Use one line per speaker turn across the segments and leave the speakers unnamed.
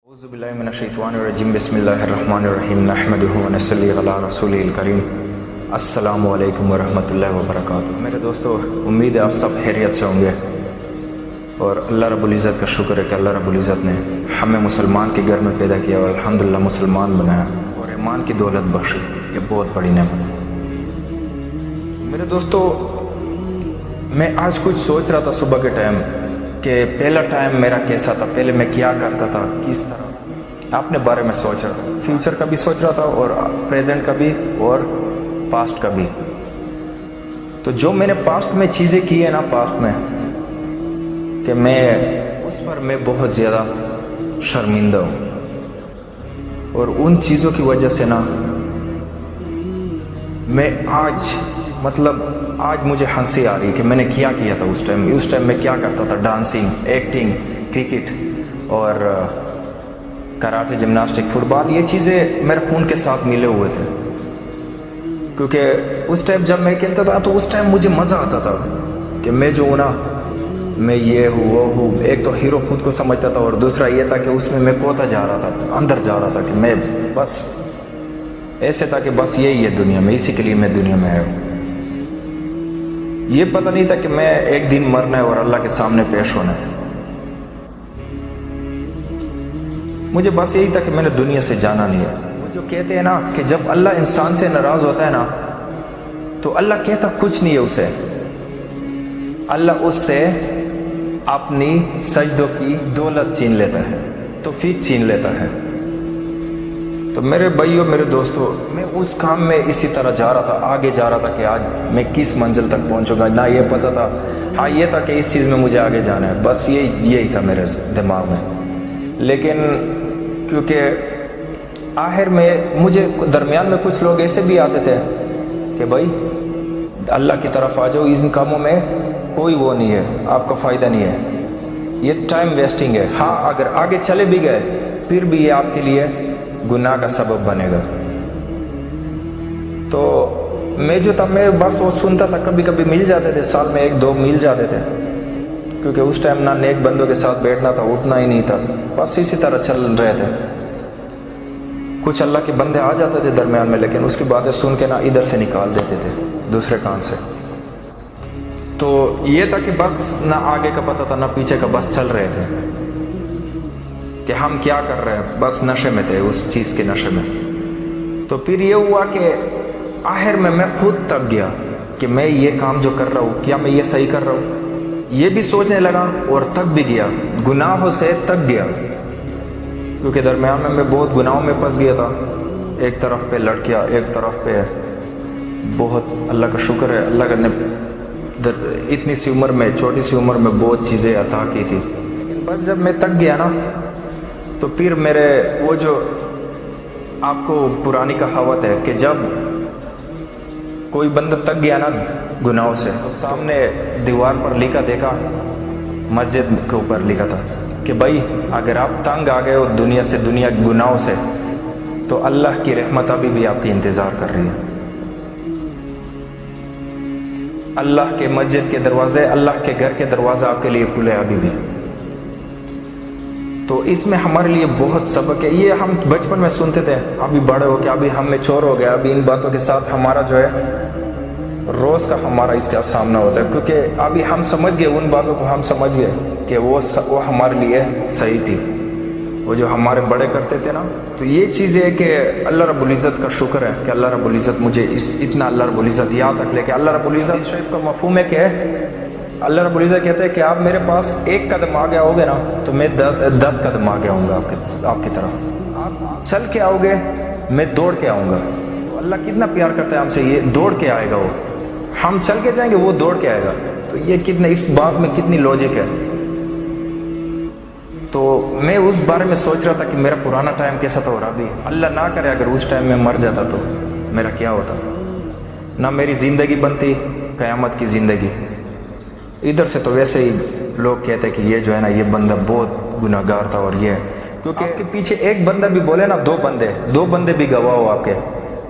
اعوذ باللہ من الشیطان الرجیم بسم اللہ الرحمن الرحیم نحمدہ ونصلی علی رسولہ الکریم السلام علیکم ورحمۃ اللہ وبرکاتہ۔ میرے دوستو، امید ہے آپ سب خیریت سے ہوں گے اور اللہ رب العزت کا شکر ہے کہ اللہ رب العزت نے ہمیں مسلمان کے گھر میں پیدا کیا اور الحمدللہ مسلمان بنایا اور ایمان کی دولت بخشی۔ یہ بہت بڑی نعمت ہے۔ میرے دوستو، میں آج کچھ سوچ رہا تھا صبح کے ٹائم کہ پہلا ٹائم میرا کیسا تھا، پہلے میں کیا کرتا تھا، کس طرح اپنے بارے میں سوچ رہا تھا، فیوچر کا بھی سوچ رہا تھا اور پریزنٹ کا بھی اور پاسٹ کا بھی۔ تو جو میں نے پاسٹ میں چیزیں کی ہیں نا، پاسٹ میں کہ میں اس پر میں بہت زیادہ شرمندہ ہوں اور ان چیزوں کی وجہ سے نا میں آج آج مجھے ہنسی آ رہی ہے کہ میں نے کیا تھا اس ٹائم میں کیا کرتا تھا۔ ڈانسنگ، ایکٹنگ، کرکٹ اور کراٹے، جمناسٹک، فٹ بال، یہ چیزیں میرے خون کے ساتھ ملے ہوئے تھے، کیونکہ اس ٹائم جب میں کھیلتا تھا تو اس ٹائم مجھے مزہ آتا تھا کہ میں جو ہوں نا، میں یہ ہوں وہ ہوں۔ ایک تو ہیرو خود کو سمجھتا تھا اور دوسرا یہ تھا کہ اس میں کھوتا جا رہا تھا، اندر جا رہا تھا کہ میں بس ایسے تھا کہ بس یہی ہے دنیا میں، اسی کے لیے میں دنیا میں آیا ہوں۔ یہ پتہ نہیں تھا کہ میں ایک دن مرنا ہے اور اللہ کے سامنے پیش ہونا ہے۔ مجھے بس یہی تھا کہ میں نے دنیا سے جانا نہیں ہے۔ وہ جو کہتے ہیں نا کہ جب اللہ انسان سے ناراض ہوتا ہے نا تو اللہ کہتا کچھ نہیں ہے اسے، اللہ اس سے اپنی سجدوں کی دولت چھین لیتا ہے، توفیق چھین لیتا ہے۔ تو میرے بھائیوں، میرے دوستوں، میں اس کام میں اسی طرح جا رہا تھا، آگے جا رہا تھا کہ آج میں کس منزل تک پہنچوں گا۔ نہ یہ پتہ تھا، ہاں یہ تھا کہ اس چیز میں مجھے آگے جانا ہے، بس یہی تھا میرے دماغ میں۔ لیکن کیونکہ آخر میں مجھے درمیان میں کچھ لوگ ایسے بھی آتے تھے کہ بھائی اللہ کی طرف آ جاؤ، ان کاموں میں کوئی وہ نہیں ہے، آپ کا فائدہ نہیں ہے، یہ ٹائم ویسٹنگ ہے۔ ہاں اگر آگے چلے بھی گئے پھر بھی یہ آپ کے لیے گناہ کا سبب بنے گا۔ تو میں جو تھا، میں بس وہ سنتا تھا، کبھی کبھی مل جاتے تھے، سال میں 1-2 مل جاتے تھے، کیونکہ اس ٹائم نہ نیک بندوں کے ساتھ بیٹھنا تھا، اٹھنا ہی نہیں تھا، بس اسی طرح چل رہے تھے۔ کچھ اللہ کے بندے آ جاتے تھے درمیان میں، لیکن اس کی باتیں سن کے نا ادھر سے نکال دیتے تھے دوسرے کان سے۔ تو یہ تھا کہ بس نہ آگے کا پتہ تھا نہ پیچھے کا، بس چل رہے تھے کہ ہم کیا کر رہے ہیں، بس نشے میں تھے، اس چیز کے نشے میں۔ تو پھر یہ ہوا کہ آخر میں خود تک گیا کہ میں یہ کام جو کر رہا ہوں، کیا میں یہ صحیح کر رہا ہوں، یہ بھی سوچنے لگا اور تک بھی گیا، گناہوں سے تک گیا، کیونکہ درمیان میں بہت گناہوں میں پھنس گیا تھا۔ ایک طرف پہ لڑکیاں، ایک طرف پہ بہت، اللہ کا شکر ہے اللہ نے اتنی سی عمر میں، چھوٹی سی عمر میں بہت چیزیں عطا کی تھی۔ لیکن بس جب میں تک گیا نا تو پھر میرے وہ جو آپ کو پرانی کہاوت ہے کہ جب کوئی بندہ تک گیا نا گناہوں سے، تو سامنے دیوار پر لکھا دیکھا، مسجد کے اوپر لکھا تھا کہ بھائی اگر آپ تنگ آ گئے ہو دنیا سے، دنیا گناہوں سے، تو اللہ کی رحمت ابھی بھی آپ کی انتظار کر رہی ہے۔ اللہ کے مسجد کے دروازے، اللہ کے گھر کے دروازے آپ کے لیے کھلے ابھی بھی۔ تو اس میں ہمارے لیے بہت سبق ہے۔ یہ ہم بچپن میں سنتے تھے، ابھی بڑے ہو کے ابھی ہم میں چور ہو گیا، ابھی ان باتوں کے ساتھ ہمارا جو ہے روز کا ہمارا اس کا سامنا ہوتا ہے، کیونکہ ابھی ہم سمجھ گئے ان باتوں کو، ہم سمجھ گئے کہ وہ ہمارے لیے صحیح تھی، وہ جو ہمارے بڑے کرتے تھے نا۔ تو یہ چیز ہے کہ اللہ رب العزت کا شکر ہے کہ اللہ رب العزت مجھے اتنا اللہ رب العزت یاد رکھ لے کہ اللہ رب العزت شریف کا مفہوم ہے کہ اللہ رب العزت کہتے ہیں کہ آپ میرے پاس 1 قدم آگے آؤ گے نا تو میں 10 قدم آگے آؤں گا آپ کی طرف۔ آپ چل کے آؤ گے، میں دوڑ کے آؤں گا۔ تو اللہ کتنا پیار کرتا ہے ہم سے، یہ دوڑ کے آئے گا، وہ ہم چل کے جائیں گے، وہ دوڑ کے آئے گا۔ تو یہ کتنا، اس بات میں کتنی لاجک ہے۔ تو میں اس بارے میں سوچ رہا تھا کہ میرا پرانا ٹائم کیسا تھا، اور ابھی اللہ نہ کرے اگر اس ٹائم میں مر جاتا تو میرا کیا ہوتا، نہ میری زندگی بنتی قیامت کی زندگی۔ ادھر سے تو ویسے ہی لوگ کہتے کہ یہ جو ہے نا یہ بندہ بہت گناہ گار تھا، اور یہ کیونکہ آپ کے پیچھے ایک بندہ بھی بولے نا، 2 بندے بھی گواہ ہو آپ کے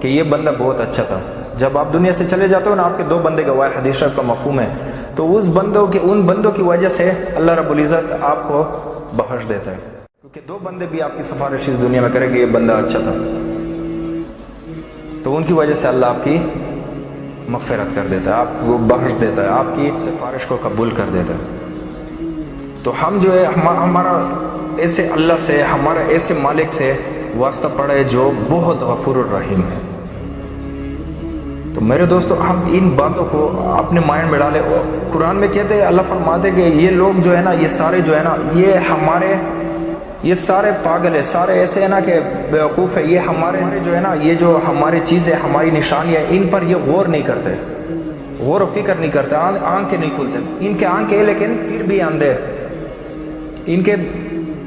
کہ یہ بندہ بہت اچھا تھا۔ جب آپ دنیا سے چلے جاتے ہو نا، آپ کے 2 بندے گواہ، حدیث شریف کا مفہوم ہے، تو ان بندوں کی وجہ سے اللہ رب العزت آپ کو بخش دیتا ہے۔ کیونکہ 2 بندے بھی آپ کی سفارش اس دنیا میں کریں کہ یہ بندہ اچھا تھا، تو ان کی وجہ سے اللہ آپ کی مغفرت کر دیتا ہے، آپ کو بخش دیتا ہے، آپ کی سفارش کو قبول کر دیتا ہے۔ تو ہم جو ہے ہمارا ایسے اللہ سے، ہمارا ایسے مالک سے واسطہ پڑے جو بہت غفور الرحیم ہے۔ تو میرے دوستو، ہم ان باتوں کو اپنے مائنڈ میں ڈالیں۔ قرآن میں کہتے ہیں، اللہ فرماتے کہ یہ لوگ جو ہے نا، یہ سارے جو ہے نا، یہ سارے پاگل ہے، سارے ایسے ہیں نا کہ بیوقوف ہے، یہ ہمارے جو ہے نا، یہ جو ہماری چیزیں، ہماری نشانیاں، ان پر یہ غور نہیں کرتے، غور و فکر نہیں کرتے، آنکھیں نہیں کھلتے۔ ان کے آنکھیں لیکن پھر بھی اندھے، ان کے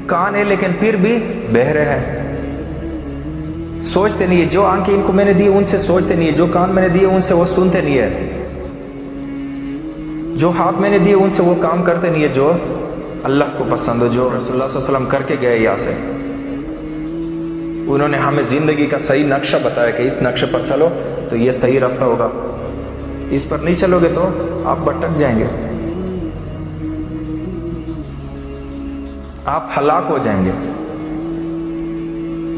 کان ہے لیکن پھر بھی بہرے ہیں، سوچتے نہیں ہے۔ جو آنکھیں ان کو میں نے دی ان سے سوچتے نہیں ہے، جو کان میں نے دیے ان سے وہ سنتے نہیں ہے، جو ہاتھ میں نے دیے ان سے وہ کام کرتے نہیں ہے جو اللہ کو پسند ہو، جو رسول اللہ صلی اللہ علیہ وسلم کر کے گئے یہاں سے۔ انہوں نے ہمیں زندگی کا صحیح نقشہ بتایا کہ اس نقشے پر چلو تو یہ صحیح راستہ ہوگا، اس پر نہیں چلو گے تو آپ بھٹک جائیں گے، آپ ہلاک ہو جائیں گے۔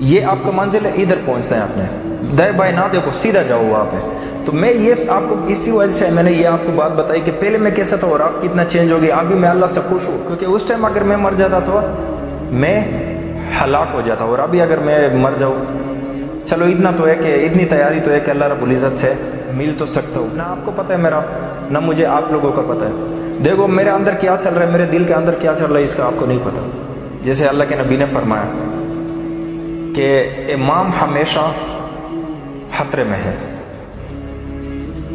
یہ آپ کا منزل ہے، ادھر پہنچنا ہے آپ نے، دائیں بائیں نہ دیکھو، سیدھا جاؤ وہاں پہ۔ تو میں یہ آپ کو اسی وجہ سے میں نے یہ آپ کو بات بتائی کہ پہلے میں کیسا تھا اور آپ کتنا چینج ہو گیا۔ ابھی میں اللہ سے خوش ہوں، کیونکہ اس ٹائم اگر میں مر جاتا تو میں ہلاک ہو جاتا، اور ابھی اگر میں مر جاؤں، چلو اتنا تو ہے کہ اتنی تیاری تو ہے کہ اللہ رب العزت سے مل تو سکتا ہوں، نہ آپ کو پتہ ہے میرا، نہ مجھے آپ لوگوں کا پتہ ہے۔ دیکھو میرے اندر کیا چل رہا ہے، میرے دل کے اندر کیا چل رہا ہے، اس کا آپ کو نہیں پتہ۔ جیسے اللہ کے نبی نے فرمایا کہ امام ہمیشہ خطرے میں ہے،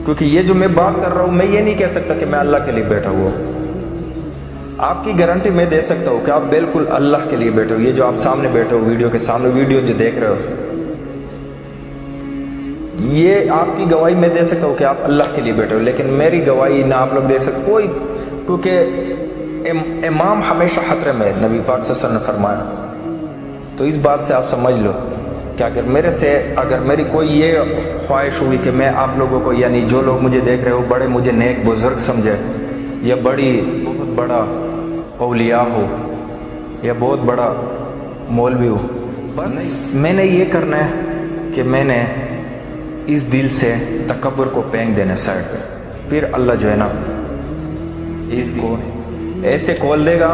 کیونکہ یہ جو میں بات کر رہا ہوں، میں یہ نہیں کہہ سکتا کہ میں اللہ کے لیے بیٹھا ہوا ہوں۔ آپ کی گارنٹی میں دے سکتا ہوں کہ آپ بالکل اللہ کے لیے بیٹھے ہو۔ یہ جو آپ سامنے بیٹھے ہو، ویڈیو کے سامنے، ویڈیو جو دیکھ رہے ہو، یہ آپ کی گواہی میں دے سکتا ہوں کہ آپ اللہ کے لیے بیٹھے ہو، لیکن میری گواہی نہ آپ لوگ دے سکتے کوئی، کیونکہ امام ہمیشہ خطرے میں، نبی پاک صلی اللہ علیہ وسلم نے فرمایا۔ تو اس بات سے آپ سمجھ لو کہ اگر میری کوئی یہ خواہش ہوئی کہ میں آپ لوگوں کو، یعنی جو لوگ مجھے دیکھ رہے ہو، بڑے مجھے نیک بزرگ سمجھے، یا بہت بڑا اولیاء ہو، یا بہت بڑا مولوی ہو، بس میں نے یہ کرنا ہے کہ میں نے اس دل سے تکبر کو پھینک دینا سائڈ پہ، پھر اللہ جو ہے نا اس دل کو ایسے کھول دے گا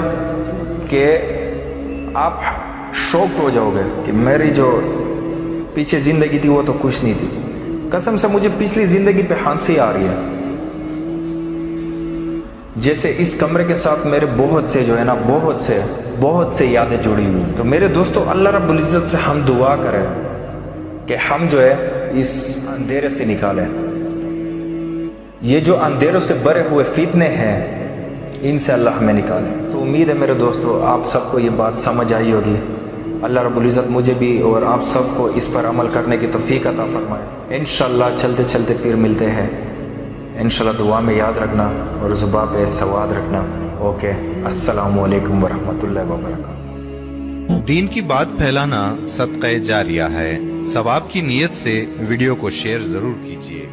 کہ آپ شوق ہو جاؤ گے کہ میری جو پیچھے زندگی تھی وہ تو کچھ نہیں تھی۔ قسم سے مجھے پچھلی زندگی پہ ہنسی آ رہی ہے، جیسے اس کمرے کے ساتھ میرے بہت سے جو ہے نا، بہت سے یادیں جڑی ہوئی۔ تو میرے دوستو، اللہ رب العزت سے ہم دعا کریں کہ ہم جو ہے اس اندھیرے سے نکالیں، یہ جو اندھیروں سے بھرے ہوئے فتنے ہیں ان سے اللہ ہمیں نکالے۔ تو امید ہے میرے دوستو آپ سب کو یہ بات سمجھ آئی ہوگی۔ اللہ رب العزت مجھے بھی اور آپ سب کو اس پر عمل کرنے کی توفیق عطا فرمائے۔ انشاءاللہ چلتے چلتے پھر ملتے ہیں، انشاءاللہ دعا میں یاد رکھنا اور زبان پہ سواد رکھنا۔ اوکے، السلام علیکم ورحمۃ اللہ وبرکاتہ۔
دین کی بات پھیلانا صدقہ جاریہ ہے، ثواب کی نیت سے ویڈیو کو شیئر ضرور کیجیے۔